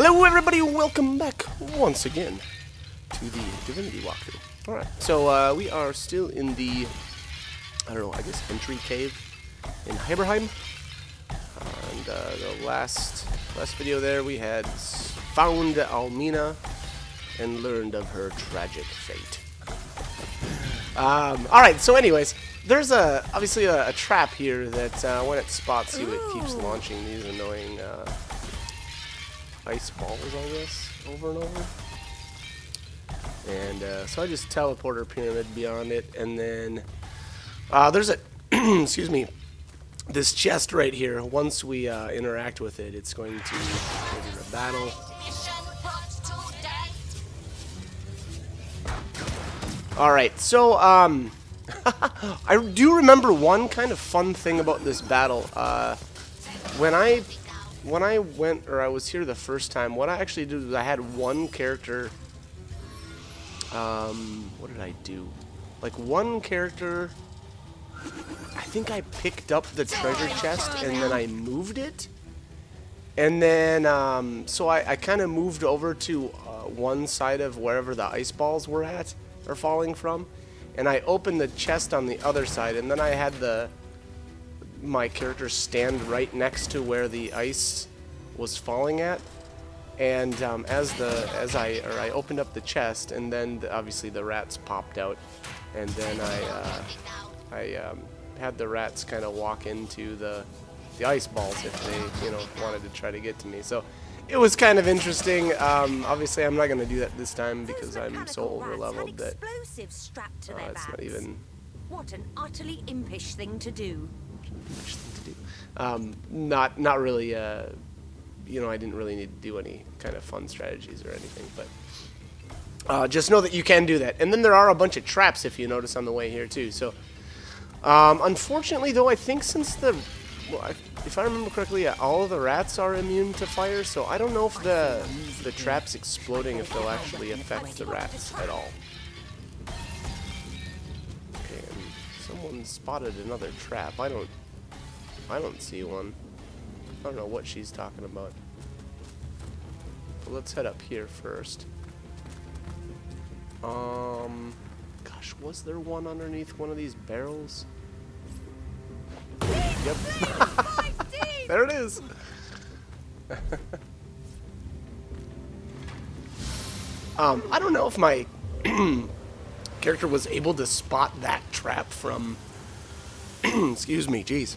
Hello everybody, welcome back once again to the Divinity walkthrough. Alright, so we are still in the, I don't know, I guess entry cave in Hyberheim. And the last video there we had found Almina and learned of her tragic fate. Alright, so anyways, there's obviously a trap here that when it spots you it keeps launching these annoying ice balls, I guess, over and over. And so I just teleport her pyramid beyond it, and then there's a excuse me, this chest right here. Once we interact with it, it's going to trigger a battle. Alright, so I do remember one kind of fun thing about this battle. When I went, or I was here the first time, what I actually did was I had one character, what did I do? Like one character, I think I picked up the treasure chest and then I moved it. And then, so I kind of moved over to one side of wherever the ice balls were at, or falling from. And I opened the chest on the other side, and then I had my character stand right next to where the ice was falling at, and as I opened up the chest, and then obviously the rats popped out, and then I had the rats kind of walk into the ice balls if they wanted to try to get to me. So it was kind of interesting. Obviously I'm not going to do that this time because I'm so over leveled that it's not even. What an utterly impish thing to do. Not really, I didn't really need to do any kind of fun strategies or anything, but just know that you can do that. And then there are a bunch of traps, if you notice, on the way here too. So unfortunately though, I think since if I remember correctly, all of the rats are immune to fire, so I don't know if the traps exploding, if they'll actually affect the rats at all. Okay, and someone spotted another trap. I don't see one. I don't know what she's talking about. But let's head up here first. Gosh, was there one underneath one of these barrels? Yep. There it is. I don't know if my character was able to spot that trap from excuse me, jeez.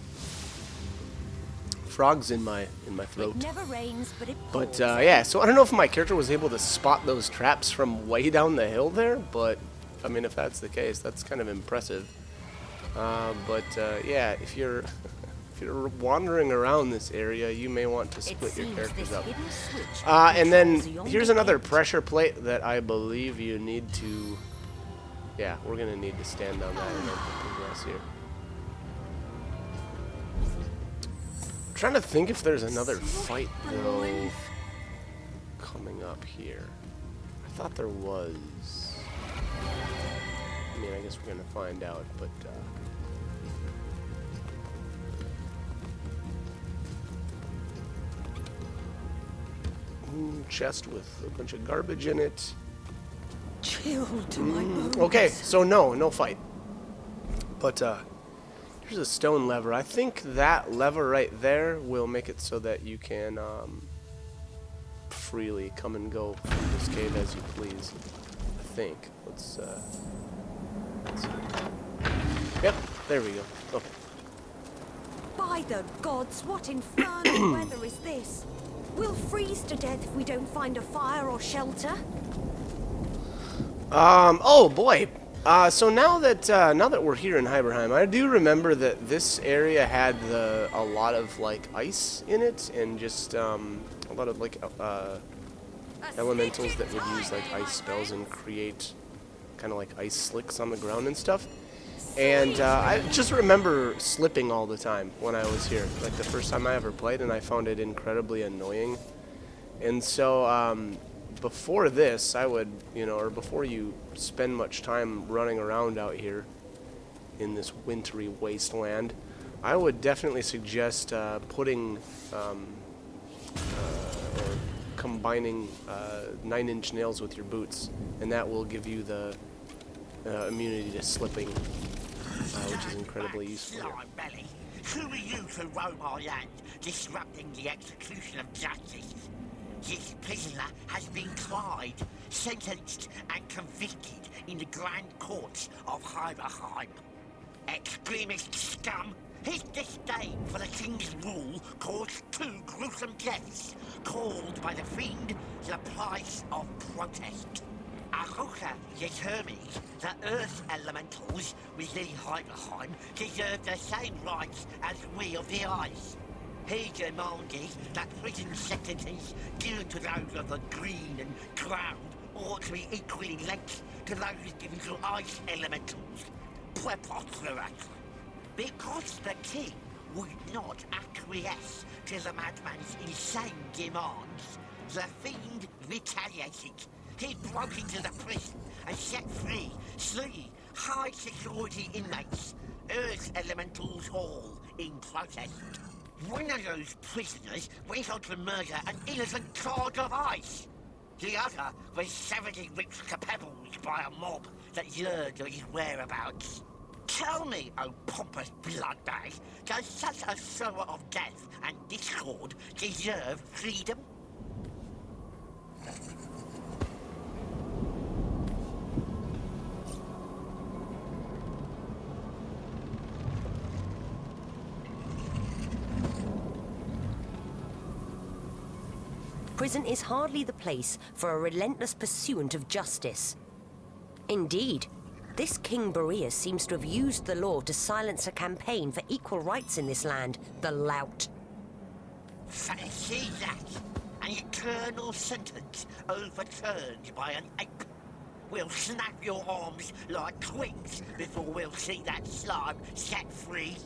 Frogs in my throat. It never rains, but it pours. Yeah, so I don't know if my character was able to spot those traps from way down the hill there, but I mean, if that's the case, that's kind of impressive. Yeah, if you're wandering around this area, you may want to split your characters up. And then here's another pressure plate that I believe you need to. Yeah, we're gonna need to stand on that and then progress here. Trying to think if there's another fight though coming up here. I thought there was. I mean, I guess we're gonna find out, but chest with a bunch of garbage in it. Chill to my bones. Okay, so no fight. But here's a stone lever. I think that lever right there will make it so that you can freely come and go through this cave as you please. I think. Let's see. Yep, there we go. Okay. By the gods, what infernal weather is this? We'll freeze to death if we don't find a fire or shelter. Oh boy. So now that we're here in Hyberheim, I do remember that this area had a lot of like ice in it, and just a lot of like elementals that would use like ice spells and create kind of like ice slicks on the ground and stuff. And I just remember slipping all the time when I was here, like the first time I ever played, and I found it incredibly annoying. And so before this, I would, or before you spend much time running around out here in this wintry wasteland, I would definitely suggest putting or combining 9-inch nails with your boots, and that will give you the immunity to slipping, which is incredibly useful here. Slime belly. Who are you to roam our land, disrupting the execution of justice? This prisoner has been tried, sentenced, and convicted in the Grand Courts of Heiberheim. Extremist scum! His disdain for the king's rule caused 2 gruesome deaths, called by the fiend the price of protest. Ahoka determines that Earth elementals within Heiberheim deserve the same rights as we of the Ice. He demanded that prison sentences given to those of the green and ground ought to be equally linked to those given to Ice elementals. Preposterous. Because the king would not acquiesce to the madman's insane demands, the fiend retaliated. He broke into the prison and set free 3 high-security inmates, Earth elementals all, in protest. One of those prisoners went on to murder an innocent god of ice. The other was savagely ripped to pebbles by a mob that yearned for his whereabouts. Tell me, oh pompous bloodbag, does such a sower of death and discord deserve freedom? Prison is hardly the place for a relentless pursuant of justice. Indeed, this King Boreas seems to have used the law to silence a campaign for equal rights in this land, the lout. Fancy that! An eternal sentence overturned by an ape. We'll snap your arms like twigs before we'll see that slime set free.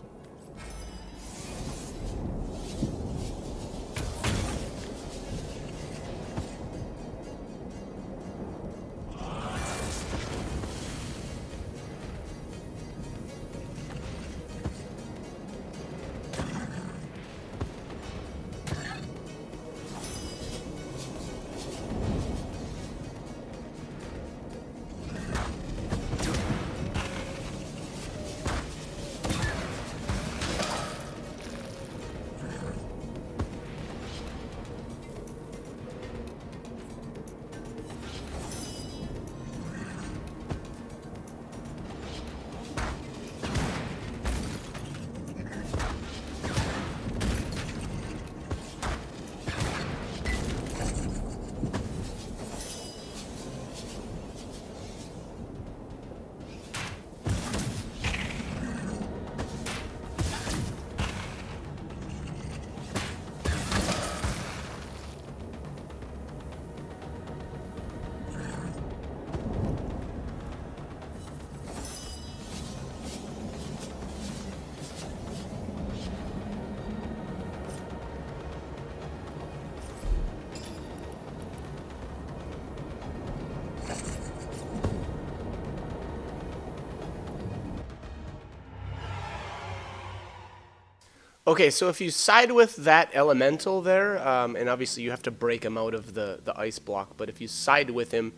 Okay, so if you side with that elemental there, and obviously you have to break him out of the ice block, but if you side with him,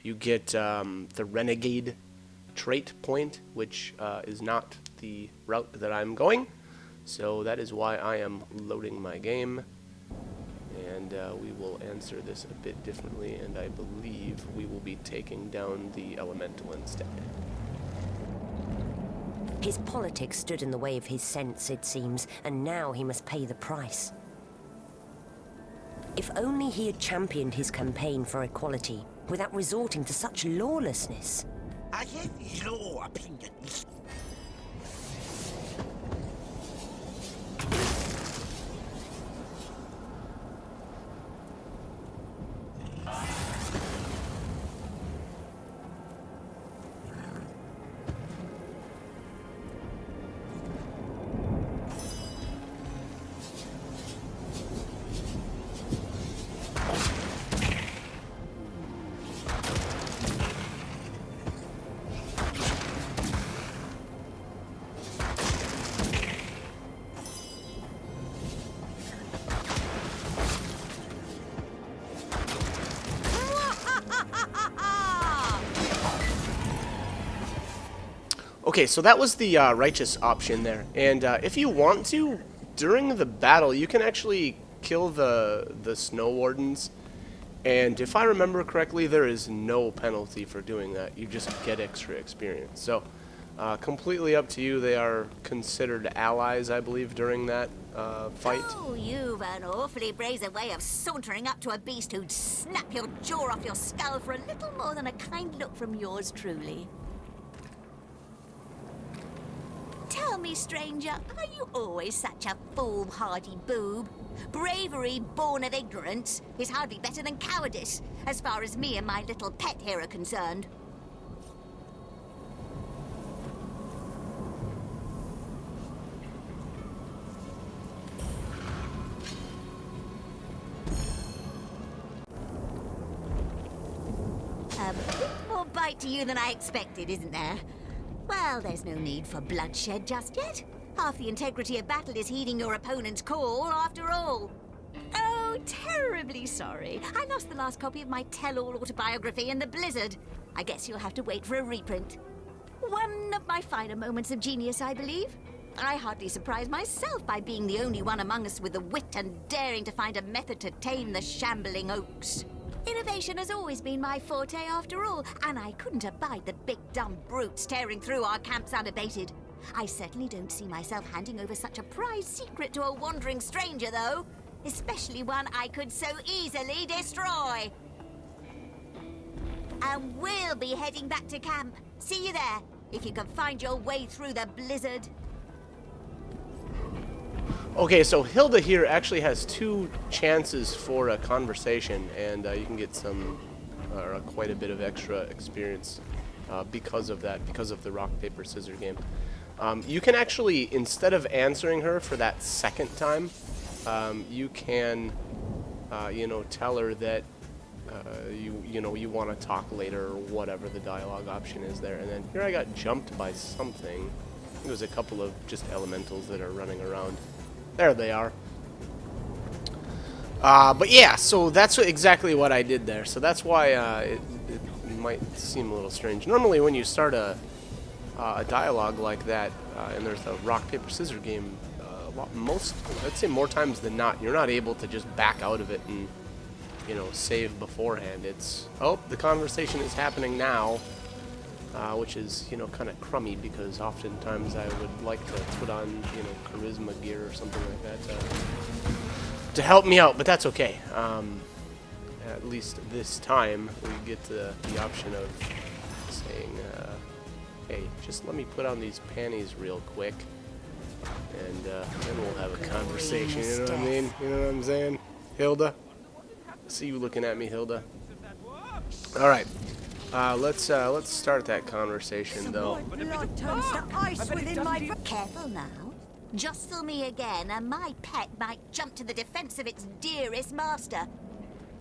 you get the Renegade trait point, which is not the route that I'm going. So that is why I am loading my game. And we will answer this a bit differently, and I believe we will be taking down the elemental instead. His politics stood in the way of his sense, it seems, and now he must pay the price. If only he had championed his campaign for equality without resorting to such lawlessness. I have your opinions. Okay, so that was the righteous option there. And if you want to, during the battle, you can actually kill the snow wardens. And if I remember correctly, there is no penalty for doing that. You just get extra experience. So, completely up to you. They are considered allies, I believe, during that fight. Oh, you've an awfully brazen way of sauntering up to a beast who'd snap your jaw off your skull for a little more than a kind look from yours truly. Tell me, stranger, are you always such a foolhardy boob? Bravery born of ignorance is hardly better than cowardice, as far as me and my little pet here are concerned. A bit more bite to you than I expected, isn't there? Well, there's no need for bloodshed just yet. Half the integrity of battle is heeding your opponent's call, after all. Oh, terribly sorry. I lost the last copy of my tell-all autobiography in the blizzard. I guess you'll have to wait for a reprint. One of my finer moments of genius, I believe. I hardly surprise myself by being the only one among us with the wit and daring to find a method to tame the shambling oaks. Innovation has always been my forte, after all, and I couldn't abide the big dumb brutes tearing through our camps unabated. I certainly don't see myself handing over such a prized secret to a wandering stranger, though. Especially one I could so easily destroy. And we'll be heading back to camp. See you there, if you can find your way through the blizzard. Okay, so Hilda here actually has 2 chances for a conversation, and you can get some, quite a bit of extra experience because of that, because of the rock, paper, scissors game. You can actually, instead of answering her for that second time, you can, tell her that you want to talk later, or whatever the dialogue option is there. And then here I got jumped by something. I think it was a couple of just elementals that are running around. There they are. But yeah, so that's exactly what I did there. So that's why it might seem a little strange. Normally when you start a dialogue like that, and there's a rock, paper, scissors game, I'd say more times than not, you're not able to just back out of it and, save beforehand. It's, oh, the conversation is happening now. Which is, kind of crummy, because oftentimes I would like to put on, charisma gear or something like that to help me out, but that's okay. At least this time we get the option of saying, hey, just let me put on these panties real quick, and then we'll have a conversation, you know what I mean? You know what I'm saying? Hilda? I see you looking at me, Hilda. Alright. Let's start that conversation, though. Blood turns to ice within my... Careful now. Jostle me again, and my pet might jump to the defense of its dearest master.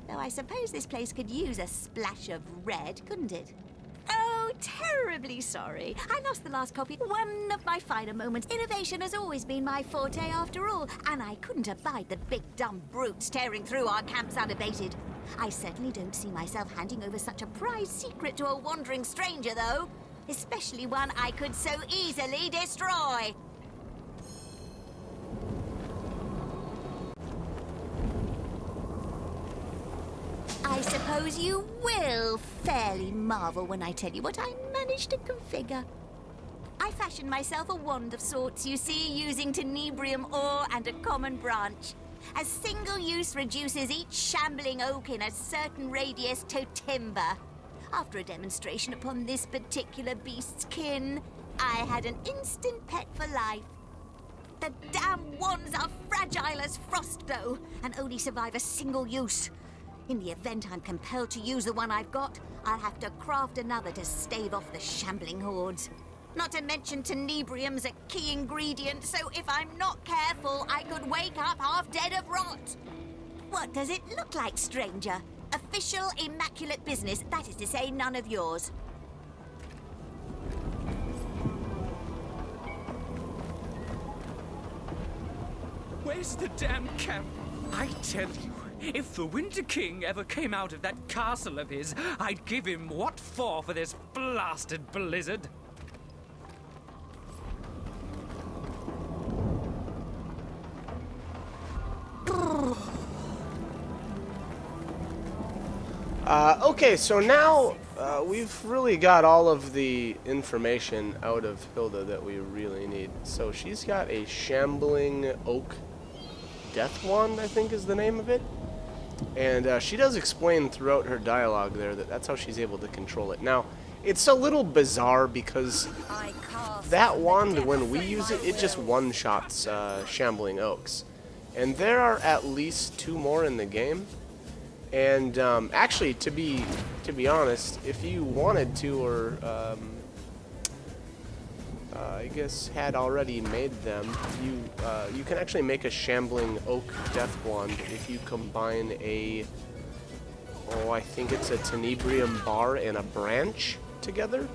Though I suppose this place could use a splash of red, couldn't it? Oh, terribly sorry. I lost the last copy. One of my finer moments. Innovation has always been my forte, after all, and I couldn't abide the big dumb brutes tearing through our camps unabated. I certainly don't see myself handing over such a prized secret to a wandering stranger, though. Especially one I could so easily destroy. I suppose you will fairly marvel when I tell you what I managed to configure. I fashioned myself a wand of sorts, you see, using tenebrium ore and a common branch. A single use reduces each shambling oak in a certain radius to timber. After a demonstration upon this particular beast's kin, I had an instant pet for life. The damn wands are fragile as frost, though, and only survive a single use. In the event I'm compelled to use the one I've got, I'll have to craft another to stave off the shambling hordes. Not to mention tenebrium's a key ingredient, so if I'm not careful, I could wake up half dead of rot. What does it look like, stranger? Official, immaculate business, that is to say, none of yours. Where's the damn camp? I tell you, if the Winter King ever came out of that castle of his, I'd give him what for this blasted blizzard. Okay, so now we've really got all of the information out of Hilda that we really need. So she's got a Shambling Oak Death Wand, I think is the name of it. And she does explain throughout her dialogue there that that's how she's able to control it. Now, it's a little bizarre because that wand, when we use it, it just one-shots Shambling Oaks. And there are at least 2 more in the game. And actually, to be honest, if you wanted to, or I guess had already made them, you can actually make a Shambling Oak Death Wand if you combine I think it's a Tenebrium bar and a branch together.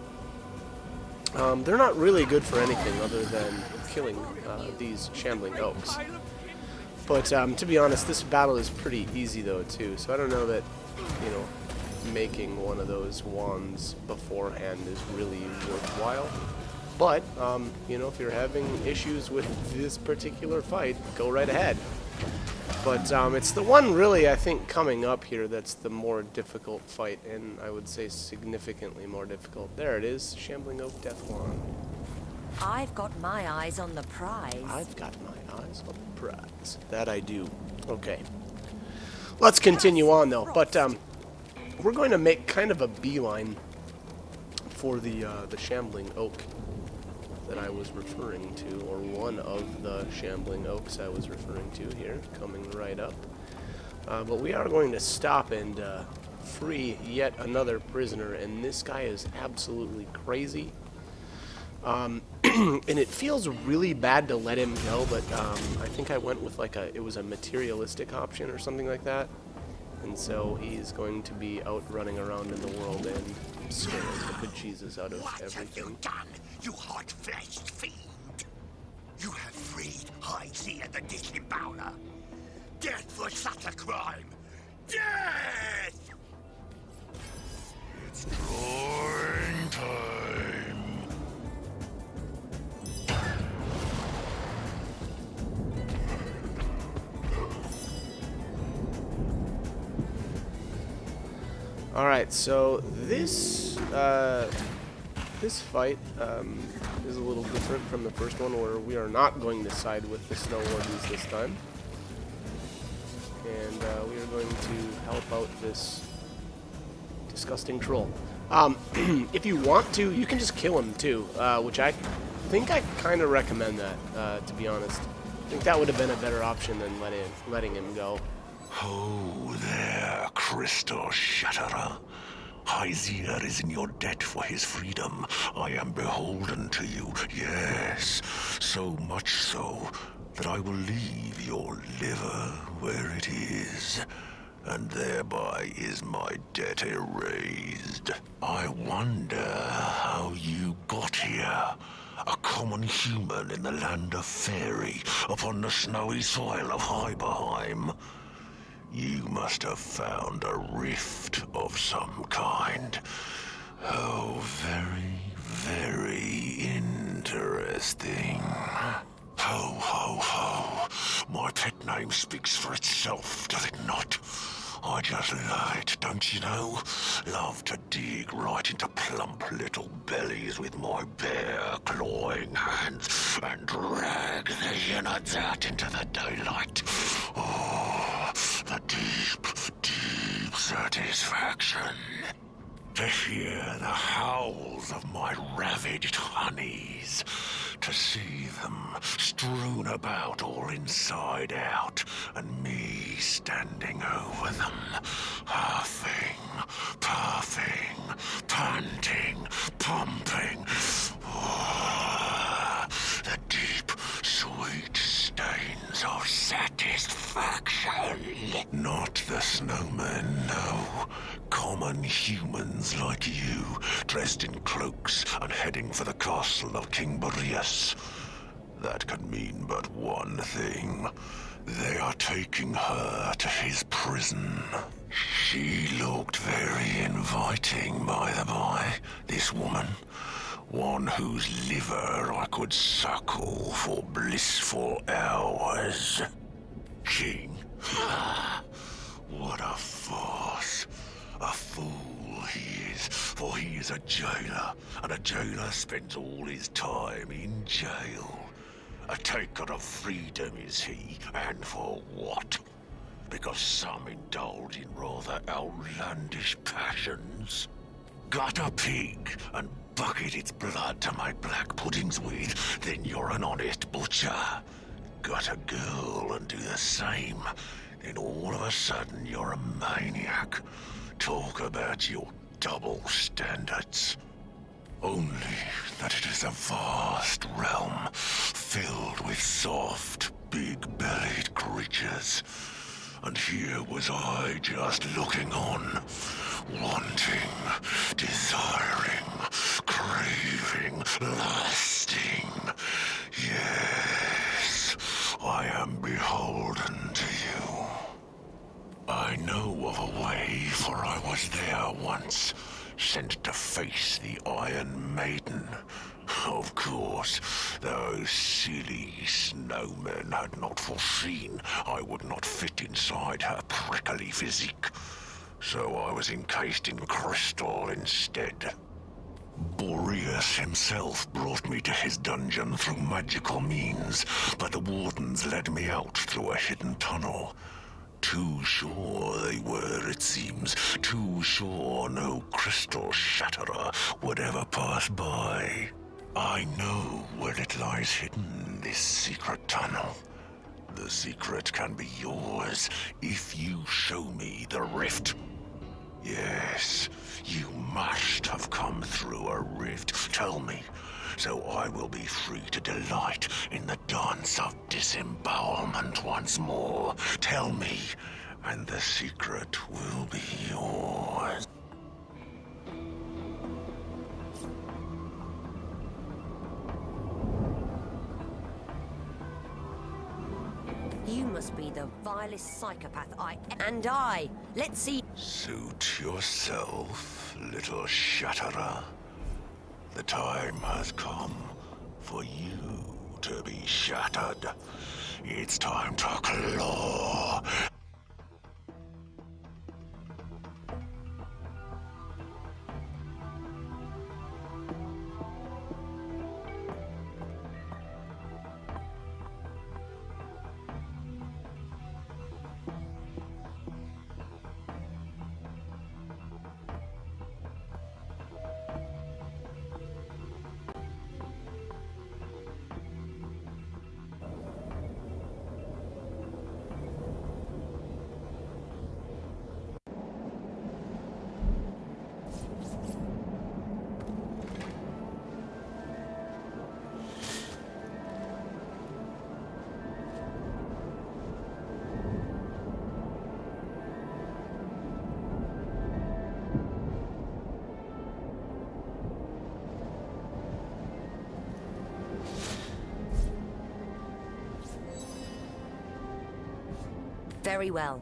They're not really good for anything other than killing these Shambling Oaks. But to be honest, this battle is pretty easy though too, so I don't know that, making one of those wands beforehand is really worthwhile. But, if you're having issues with this particular fight, go right ahead. But it's the one really, I think, coming up here that's the more difficult fight, and I would say significantly more difficult. There it is, Shambling Oak Death Wand. I've got my eyes on the prize. I've got my eyes on the prize. That I do. Okay. Let's continue on, though. But we're going to make kind of a beeline for the Shambling Oak that I was referring to, or one of the Shambling Oaks I was referring to here, coming right up. But we are going to stop and free yet another prisoner, and this guy is absolutely crazy. And it feels really bad to let him go, but I think I went with it was a materialistic option or something like that. And so he's going to be out running around in the world and scaring the bejesus out of everything. What have you done, you hot-fleshed fiend? You have freed High Zia the Disembowler. Death for such a crime! Death! It's drawing time. Alright, so this fight is a little different from the first one, where we are not going to side with the Snow Wardens this time. And we are going to help out this disgusting troll. If you want to, you can just kill him too, which I think I kind of recommend that, to be honest. I think that would have been a better option than letting him go. Oh, there, Crystal Shatterer. High Zia is in your debt for his freedom. I am beholden to you, yes. So much so that I will leave your liver where it is, and thereby is my debt erased. I wonder how you got here. A common human in the land of Fairy, upon the snowy soil of Hyberheim. You must have found a rift of some kind. Oh, very, very interesting. Ho, ho, ho. My pet name speaks for itself, does it not? I just lied, don't you know? Love to dig right into plump little bellies with my bare, clawing hands and drag the inner dirt into the daylight. Oh, the deep, deep satisfaction. To hear the howls of my ravaged honeys. To see them strewn about all inside out, and me standing over them, huffing, puffing, panting, pumping. Oh, the deep, sweet stains of satisfaction. Not the snowmen, no. Common humans like you, dressed in cloaks and heading for the castle of King Boreas. That can mean but one thing. They are taking her to his prison. She looked very inviting, by the by, this woman. One whose liver I could suckle for blissful hours. King? What a farce. A is a jailer, and a jailer spends all his time in jail. A taker of freedom is he, and for what? Because some indulge in rather outlandish passions. Got a pig and bucket its blood to make black puddings with, then you're an honest butcher. Got a girl and do the same, then all of a sudden you're a maniac. Talk about your double standards. Only that it is a vast realm filled with soft, big-bellied creatures. And here was I just looking on, wanting, desiring, craving, lusting. Yes, I am beholden to you. I know of a way, for I was there once, sent to face the Iron Maiden. Of course, those silly snowmen had not foreseen I would not fit inside her prickly physique. So I was encased in crystal instead. Boreas himself brought me to his dungeon through magical means, but the wardens led me out through a hidden tunnel. Too sure they were, it seems. Too sure no crystal shatterer would ever pass by. I know where it lies hidden, this secret tunnel. The secret can be yours if you show me the rift. Yes, you must have come through a rift. Tell me, so I will be free to delight in the dance of disembowelment once more. Tell me, and the secret will be yours. You must be the vilest psychopath let's see. Suit yourself, little shatterer. The time has come for you to be shattered. It's time to claw. Very well.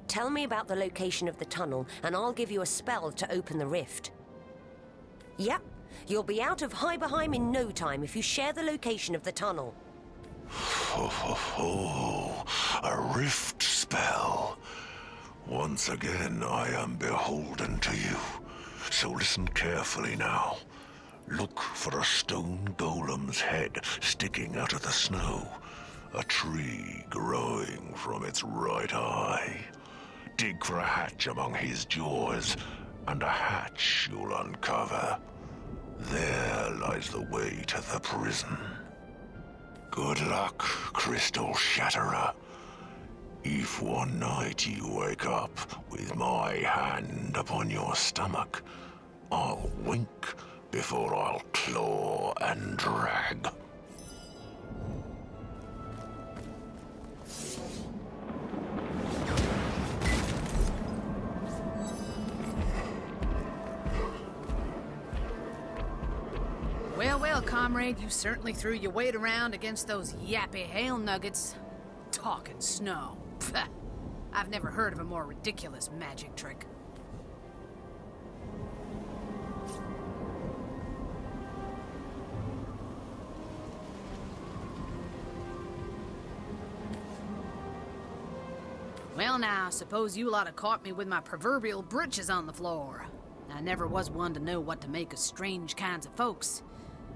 Tell me about the location of the tunnel, and I'll give you a spell to open the rift. Yep, you'll be out of Hyberheim in no time if you share the location of the tunnel. Ho ho ho! A rift spell. Once again, I am beholden to you. So listen carefully now. Look for a stone golem's head sticking out of the snow. A tree growing from its right eye. Dig for a hatch among his jaws, and a hatch you'll uncover. There lies the way to the prison. Good luck, Crystal Shatterer. If one night you wake up with my hand upon your stomach, I'll wink before I'll claw and drag. Well, well, comrade, you certainly threw your weight around against those yappy hail nuggets. Talking snow. Pfft. I've never heard of a more ridiculous magic trick. Well now, suppose you lot have caught me with my proverbial britches on the floor. I never was one to know what to make of strange kinds of folks.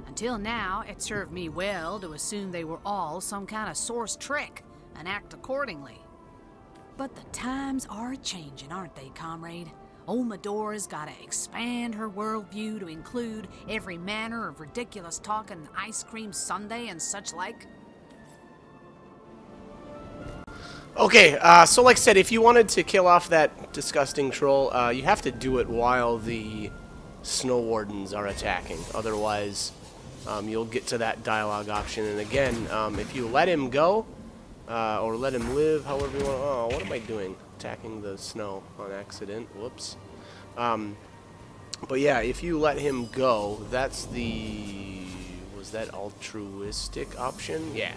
Until now, it served me well to assume they were all some kind of source trick and act accordingly. But the times are changing, aren't they, comrade? Old Medora's gotta expand her worldview to include every manner of ridiculous talking ice cream sundae and such like. Okay, so like I said, if you wanted to kill off that disgusting troll, you have to do it while the snow wardens are attacking. Otherwise, you'll get to that dialogue option. And again, if you let him go, or let him live, however you want. Oh, what am I doing? Attacking the snow on accident. Whoops. But yeah, if you let him go, that's the... Was that altruistic option? Yeah.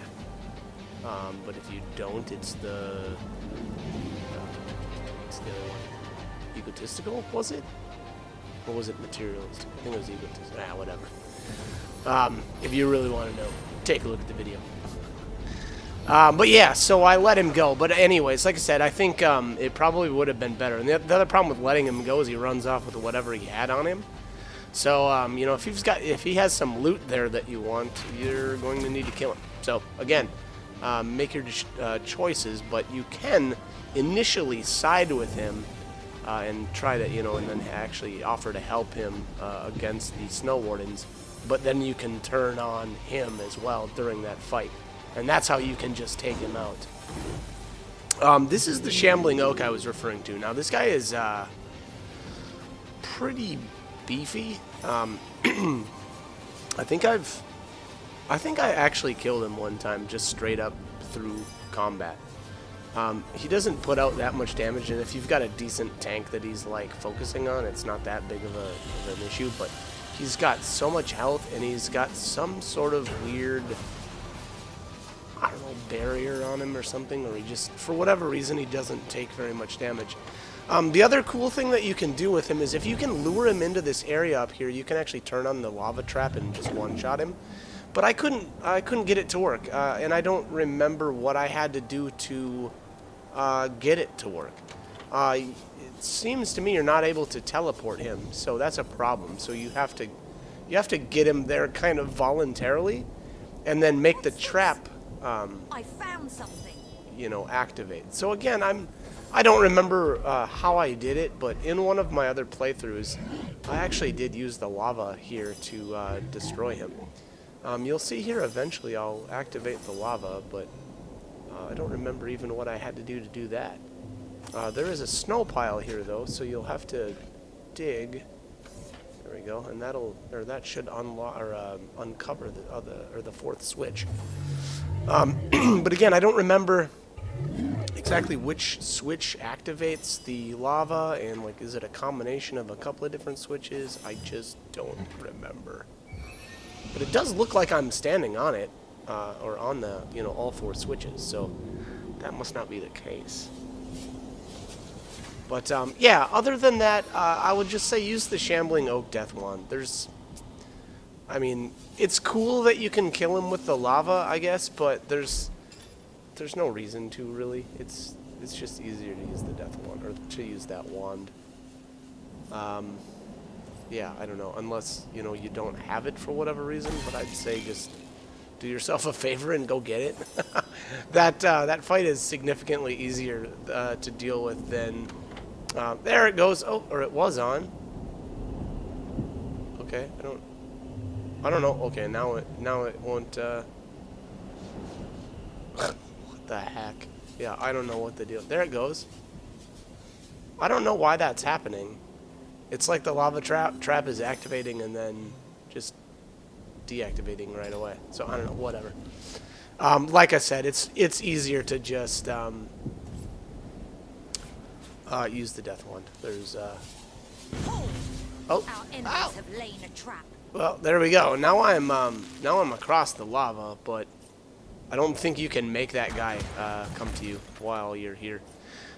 But if you don't, it's the egotistical, was it? Or was it materialistic? I think it was egotistical. Ah, whatever. If you really want to know, take a look at the video. But yeah, so I let him go. But anyways, like I said, I think it probably would have been better. And the other problem with letting him go is he runs off with whatever he had on him. So you know, if he has some loot there that you want, you're going to need to kill him. So again, make your choices, but you can initially side with him and try to, you know, and then actually offer to help him against the snow wardens. But then you can turn on him as well during that fight. And that's how you can just take him out. This is the Shambling Oak I was referring to. Now, this guy is pretty beefy. I think I actually killed him one time just straight up through combat. He doesn't put out that much damage, and if you've got a decent tank that he's like focusing on, it's not that big of an issue. But he's got so much health, and he's got some sort of weird, I don't know, barrier on him or something, or he just, for whatever reason, he doesn't take very much damage. The other cool thing that you can do with him is if you can lure him into this area up here, you can actually turn on the lava trap and just one-shot him. But I couldn't get it to work, and I don't remember what I had to do to get it to work. It seems to me you're not able to teleport him, so that's a problem. So you have to get him there kind of voluntarily, and then make the trap. I found something. You know, activate. So again, I don't remember how I did it, but in one of my other playthroughs, I actually did use the lava here to destroy him. You'll see here eventually I'll activate the lava, but I don't remember even what I had to do that. There is a snow pile here though, so you'll have to dig. There we go, and that should unlock or uncover the fourth switch. But again, I don't remember exactly which switch activates the lava, and like, is it a combination of a couple of different switches? I just don't remember. But it does look like I'm standing on it, or on the, you know, all four switches, so that must not be the case. But yeah, other than that, I would just say use the Shambling Oak Death Wand. I mean, it's cool that you can kill him with the lava, I guess, but there's no reason to, really. It's just easier to use the Death Wand, or to use that wand. Yeah, I don't know, unless, you know, you don't have it for whatever reason, but I'd say just do yourself a favor and go get it. That fight is significantly easier to deal with than... there it goes. Oh, or it was on. Okay, I don't know. Okay, now it won't, what the heck? Yeah, I don't know what the deal... There it goes. I don't know why that's happening. It's like the lava trap is activating and then just deactivating right away. So I don't know, whatever. Like I said, it's easier to just use the Death Wand. There's oh, Our enemies have laid a trap. well, there we go. Now I'm across the lava, but I don't think you can make that guy come to you while you're here.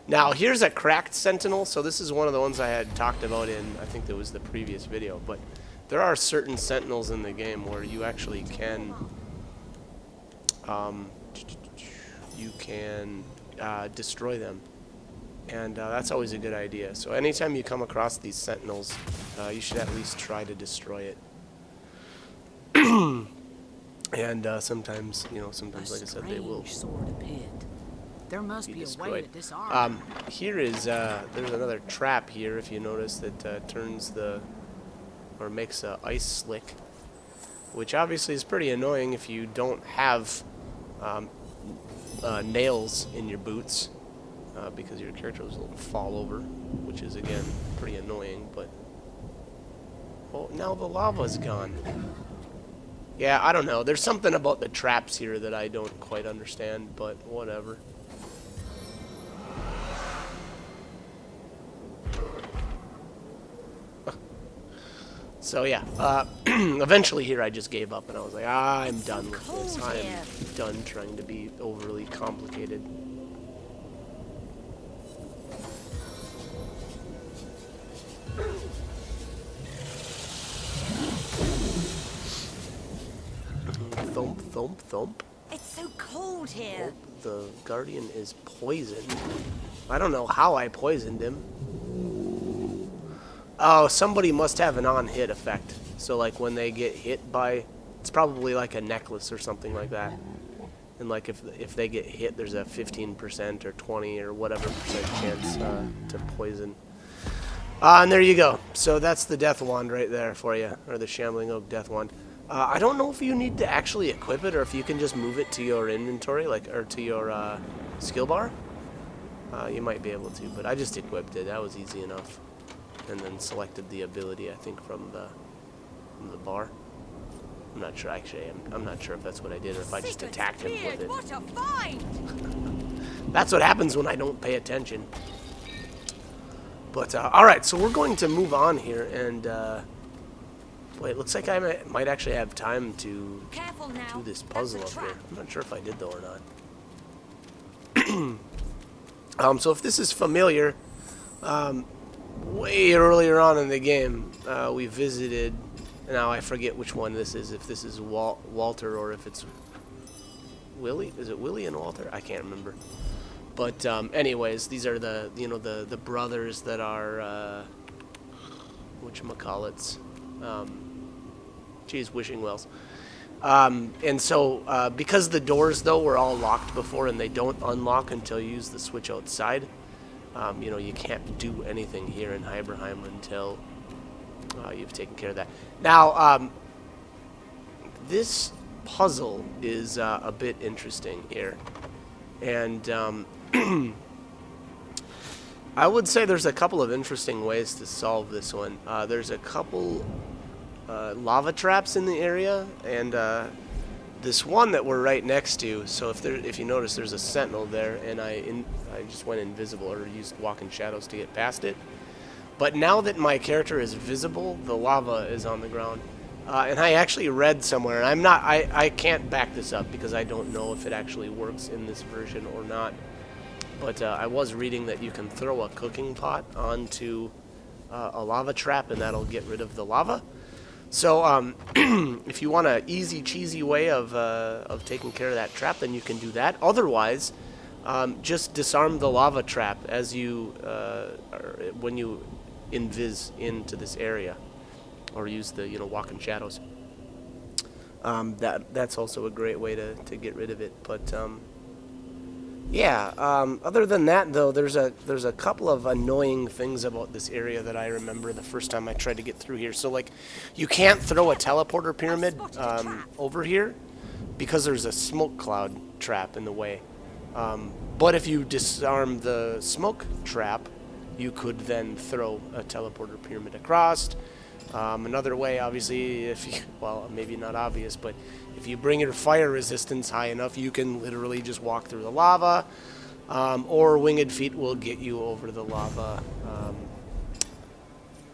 Now, here's a cracked sentinel. So this is one of the ones I had talked about in, I think it was the previous video. But there are certain sentinels in the game where you actually can, destroy them. And that's always a good idea. So anytime you come across these sentinels, you should at least try to destroy it. And sometimes, you know, sometimes, like I said, they will Sort of pit. There must be be a way destroyed. to disarm. Here is, there's another trap here, if you notice, that turns the, or makes a ice slick, which obviously is pretty annoying if you don't have nails in your boots, because your character will fall over, which is, again, pretty annoying, but... Oh, now the lava's gone. Yeah, I don't know. There's something about the traps here that I don't quite understand, but whatever. So yeah, eventually here I just gave up and I was like, I'm done with this. I am done trying to be overly complicated. Thump, thump, thump. It's so cold here. Oh, the Guardian is poisoned. I don't know how I poisoned him. Oh, somebody must have an on-hit effect. So, like, when they get hit by... It's probably like a necklace or something like that. And, like, if they get hit, there's a 15% or 20 or whatever percent chance to poison. And there you go. So that's the Death Wand right there for you. Or the Shambling Oak Death Wand. I don't know if you need to actually equip it or if you can just move it to your inventory, like, or to your skill bar. You might be able to, but I just equipped it. That was easy enough. And then selected the ability, I think, from the bar. I'm not sure, actually. I'm not sure if that's what I did or if I just attacked him with it. What a find! That's what happens when I don't pay attention. But, alright, so we're going to move on here, and, wait, it looks like I might actually have time to do this puzzle up here. I'm not sure if I did, though, or not. So if this is familiar, way earlier on in the game, we visited, now I forget which one this is, if this is Walter or if it's Willie. Is it Willie and Walter? I can't remember. But anyways, these are the, you know, the brothers that are, whatchamacallits, geez, wishing wells. And so, because the doors, though, were all locked before and they don't unlock until you use the switch outside, you know, you can't do anything here in Hyberheim until you've taken care of that. Now, this puzzle is a bit interesting here. And I would say there's a couple of interesting ways to solve this one. There's a couple lava traps in the area, and this one that we're right next to. So if you notice, there's a sentinel there, and I just went invisible or used walking shadows to get past it. But now that my character is visible, the lava is on the ground. And I actually read somewhere, and I can't back this up because I don't know if it actually works in this version or not. But I was reading that you can throw a cooking pot onto a lava trap, and that'll get rid of the lava. So if you want an easy, cheesy way of taking care of that trap, then you can do that. Otherwise, just disarm the lava trap as you when you invis into this area, or use the walk in shadows. That's also a great way to get rid of it. But yeah. Other than that, though, there's a couple of annoying things about this area that I remember the first time I tried to get through here. So, like, you can't throw a teleporter pyramid over here because there's a smoke cloud trap in the way. But if you disarm the smoke trap, you could then throw a teleporter pyramid across. Another way, obviously, if you, well, maybe not obvious, but if you bring your fire resistance high enough, you can literally just walk through the lava, or winged feet will get you over the lava,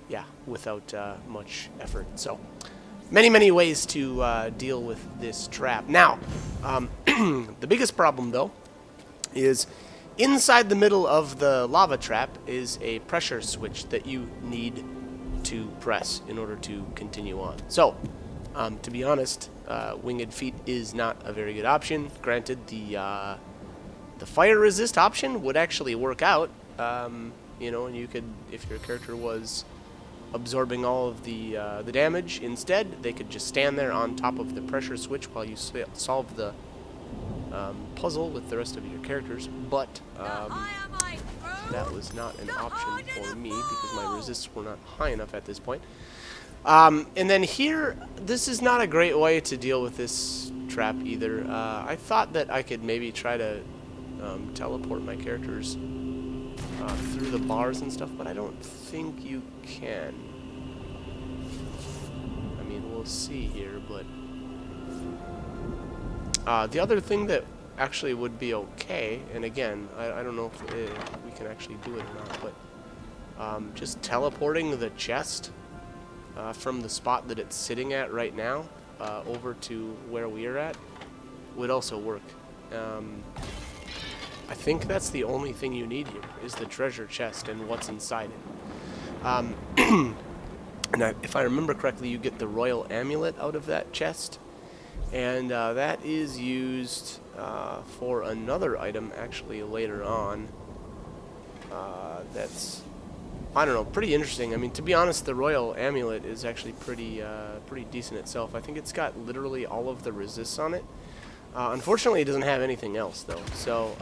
yeah, without much effort. So, many ways to deal with this trap. Now, the biggest problem, though, is inside the middle of the lava trap is a pressure switch that you need to press in order to continue on. So, to be honest, winged feet is not a very good option. Granted, the fire resist option would actually work out, You know, and you could, if your character was absorbing all of the damage instead, they could just stand there on top of the pressure switch while you solve the puzzle with the rest of your characters. But that was not an option for me because my resists were not high enough at this point. And then here, this is not a great way to deal with this trap either. I thought that I could maybe try to teleport my characters through the bars and stuff, but I don't think you can. I mean, we'll see here, but the other thing that actually would be okay, and again, I don't know if we can actually do it or not, but just teleporting the chest from the spot that it's sitting at right now over to where we are at would also work. I think that's the only thing you need here, is the treasure chest and what's inside it. And if I remember correctly, you get the royal amulet out of that chest, and that is used for another item actually later on. That's, I don't know, pretty interesting. I mean, to be honest, the royal amulet is actually pretty decent itself. I think it's got literally all of the resists on it. Unfortunately, it doesn't have anything else, though. So,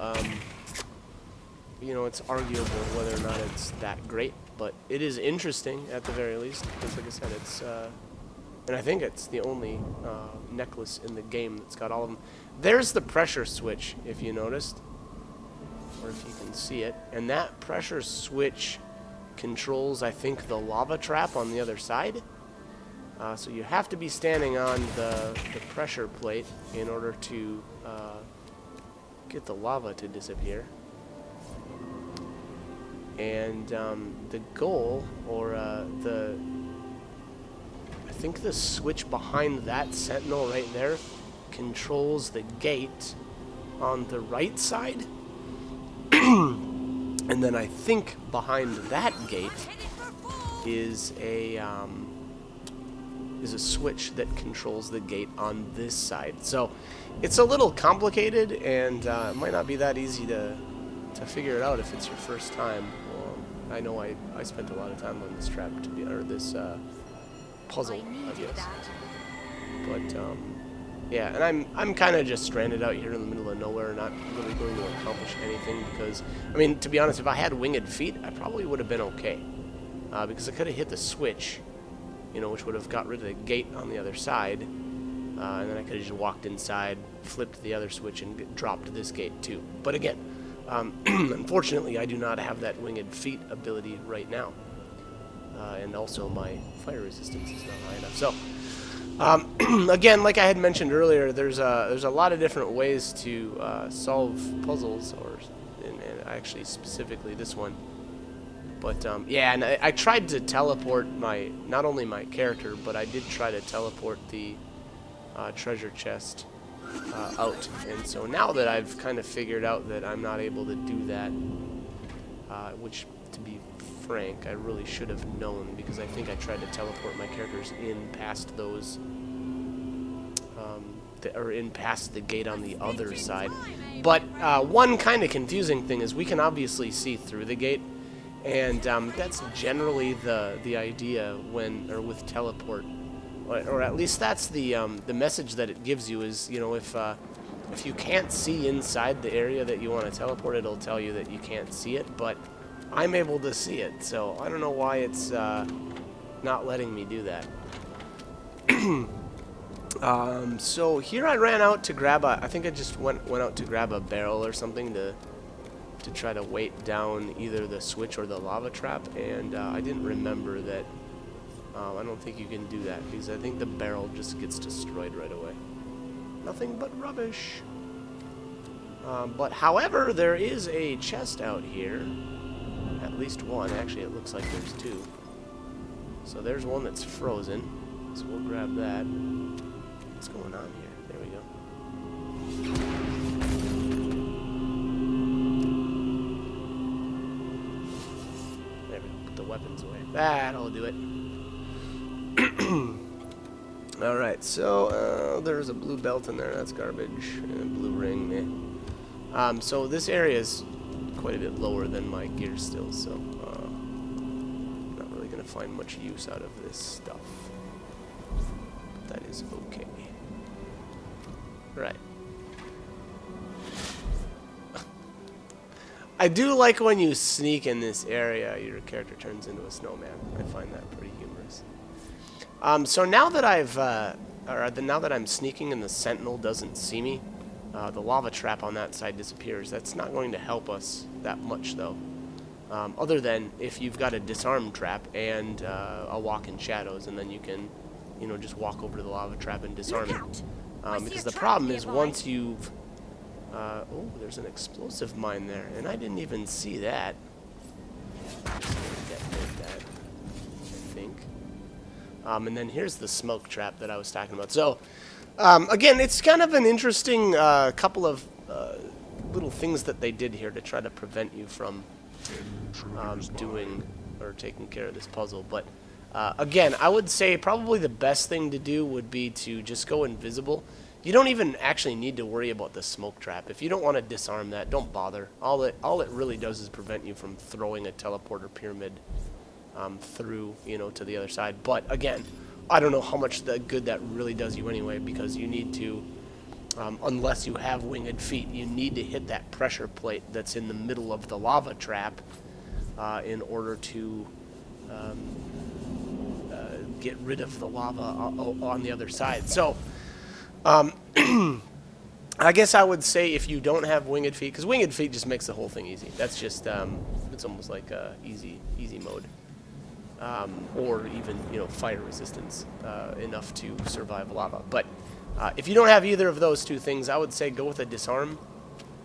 you know, it's arguable whether or not it's that great, but it is interesting at the very least. Because, like I said, it's, and I think it's the only necklace in the game that's got all of them. There's the pressure switch, if you noticed, or if you can see it, and that pressure switch controls, I think, the lava trap on the other side. So you have to be standing on the pressure plate in order to get the lava to disappear. And the goal, or I think the switch behind that sentinel right there controls the gate on the right side. And then I think behind that gate is a switch that controls the gate on this side. So it's a little complicated, and it might not be that easy to figure it out if it's your first time. Well, I know I spent a lot of time on this trap, or this puzzle, I guess. But yeah, and I'm kind of just stranded out here in the middle of nowhere, not really going to accomplish anything because, I mean, to be honest, if I had winged feet, I probably would have been okay, because I could have hit the switch, you know, which would have got rid of the gate on the other side, and then I could have just walked inside, flipped the other switch, and dropped this gate too. But again, unfortunately, I do not have that winged feet ability right now, and also my fire resistance is not high enough. So, again, like I had mentioned earlier, there's a lot of different ways to solve puzzles, and actually specifically this one. But yeah, and I tried to teleport not only my character, but I did try to teleport the treasure chest out. And so now that I've kind of figured out that I'm not able to do that, which, to be frank, I really should have known, because I think I tried to teleport my characters in past those, or in past the gate on the other side. But one kind of confusing thing is we can obviously see through the gate. And that's generally the idea with teleport, or at least that's the message that it gives you is, you know, if you can't see inside the area that you want to teleport, it'll tell you that you can't see it. But I'm able to see it, so I don't know why it's not letting me do that. So here I ran out to grab I think I just went out to grab a barrel or something to try to weight down either the switch or the lava trap, and I didn't remember that. I don't think you can do that, because I think the barrel just gets destroyed right away. Nothing but rubbish. But however, there is a chest out here. At least one. Actually, it looks like there's two. So there's one that's frozen. So we'll grab that. What's going on here? There we go. There we go. Put the weapons away. That'll do it. Alright, so there's a blue belt in there. That's garbage. And a blue ring. So this area is quite a bit lower than my gear still, so not really going to find much use out of this stuff. But that is okay. Right. I do like when you sneak in this area, your character turns into a snowman. I find that pretty humorous. So now that now that I'm sneaking and the sentinel doesn't see me, the lava trap on that side disappears. That's not going to help us that much, though. Other than if you've got a disarm trap and a walk in shadows, and then you can, you know, just walk over to the lava trap and disarm it. Because the problem is once you've... oh, there's an explosive mine there, and I didn't even see that. Detonate that, I think. And then here's the smoke trap that I was talking about. So, again, it's kind of an interesting couple of little things that they did here to try to prevent you from doing or taking care of this puzzle. But, again, I would say probably the best thing to do would be to just go invisible. You don't even actually need to worry about the smoke trap. If you don't want to disarm that, don't bother. All it really does is prevent you from throwing a teleporter pyramid through, you know, to the other side. But again, I don't know how much good that really does you anyway, because you need to, unless you have winged feet, you need to hit that pressure plate that's in the middle of the lava trap in order to get rid of the lava on the other side. So. I guess I would say if you don't have winged feet, because winged feet just makes the whole thing easy. That's just, it's almost like easy mode. Or even, you know, fire resistance enough to survive lava. But if you don't have either of those two things, I would say go with a disarm,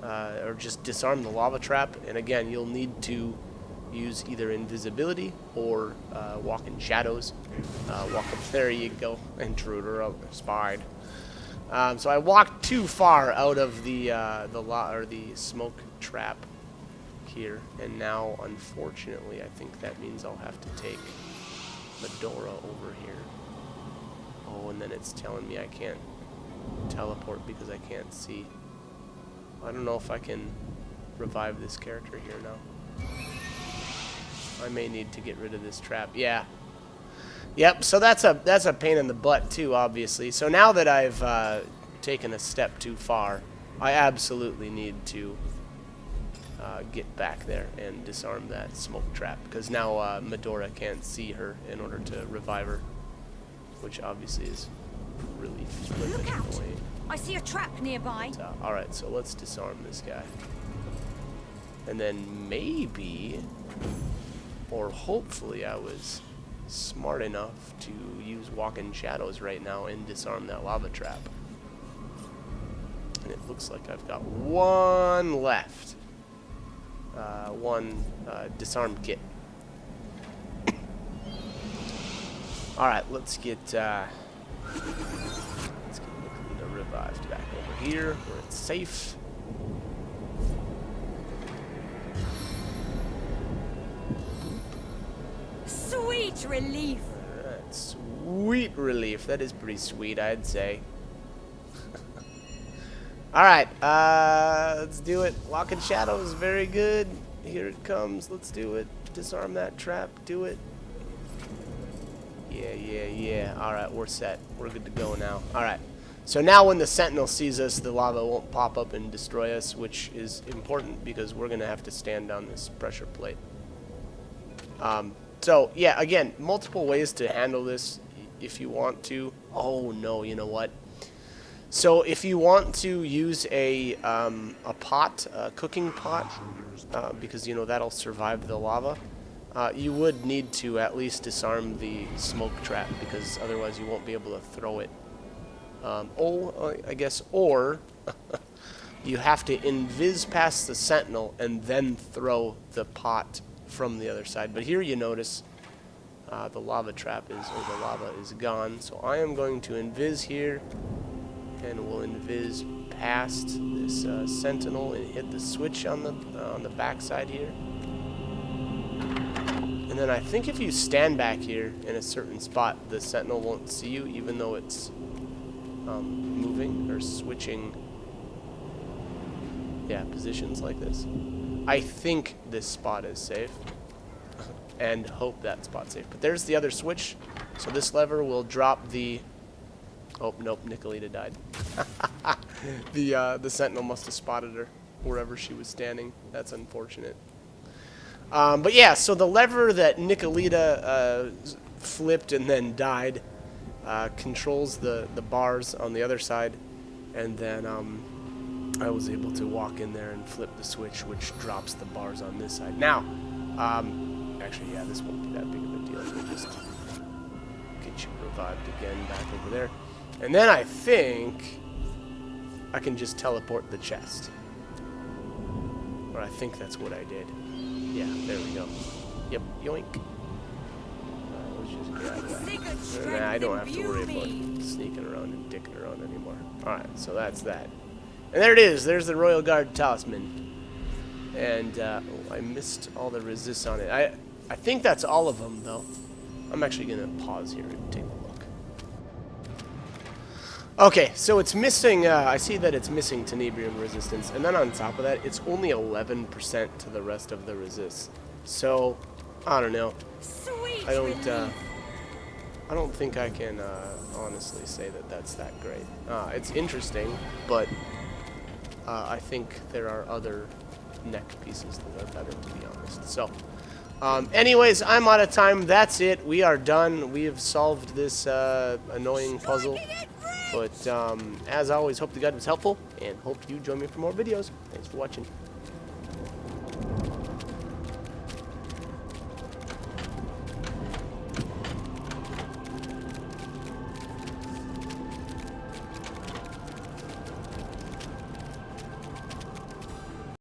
or just disarm the lava trap. And again, you'll need to use either invisibility or walk in shadows. Walk up, there you go, intruder, spied. So I walked too far out of the smoke trap here, and now unfortunately I think that means I'll have to take Medora over here. Oh, and then it's telling me I can't teleport because I can't see. I don't know if I can revive this character here now. I may need to get rid of this trap. Yeah. Yep, so that's a pain in the butt too, obviously. So now that I've taken a step too far, I absolutely need to get back there and disarm that smoke trap, because now Medora can't see her in order to revive her, which obviously is really flippin' annoying. I see a trap nearby. Alright, so let's disarm this guy. And then maybe, or hopefully I was smart enough to use walk in shadows right now and disarm that lava trap. And it looks like I've got one left. One disarmed kit. Alright, let's get Nicolina revived back over here where it's safe. Sweet relief. Alright, sweet relief. That is pretty sweet, I'd say. Alright, let's do it. Walk in shadows, very good. Here it comes. Let's do it. Disarm that trap. Do it. Yeah. Alright, we're set. We're good to go now. Alright. So now when the Sentinel sees us, the lava won't pop up and destroy us, which is important because we're going to have to stand on this pressure plate. So, yeah, again, multiple ways to handle this if you want to. Oh, no, you know what? So if you want to use a pot, a cooking pot, because, you know, that'll survive the lava, you would need to at least disarm the smoke trap, because otherwise you won't be able to throw it. I guess, or you have to invis past the Sentinel and then throw the pot from the other side. But here you notice the lava trap is, or the lava is gone. So I am going to invis here, and we'll invis past this Sentinel and hit the switch on the backside here. And then I think if you stand back here in a certain spot, the Sentinel won't see you, even though it's moving or switching, yeah, positions like this. I think this spot is safe. And hope that spot's safe. But there's the other switch. So this lever will drop the... Oh, nope, Nicolita died. The sentinel must have spotted her wherever she was standing. That's unfortunate. But yeah, so the lever that Nicolita flipped and then died controls the bars on the other side. And then I was able to walk in there and flip the switch, which drops the bars on this side. Now, actually, yeah, this won't be that big of a deal. We'll just get you revived again back over there. And then I think I can just teleport the chest. Or I think that's what I did. Yeah, there we go. Yep, yoink. Let's just grab that. Nah, I don't have to worry about sneaking around and dicking around anymore. Alright, so that's that. And there it is. There's the Royal Guard talisman. And, oh, I missed all the resists on it. I think that's all of them, though. I'm actually going to pause here and take a look. Okay, so it's missing, I see that it's missing tenebrium resistance, and then on top of that, it's only 11% to the rest of the resists. So, I don't know. I don't think I can, honestly say that that's that great. It's interesting, but, I think there are other neck pieces that are better, to be honest. So, anyways, I'm out of time. That's it. We are done. We have solved this, annoying puzzle. But, as always, hope the guide was helpful, and hope you join me for more videos. Thanks for watching.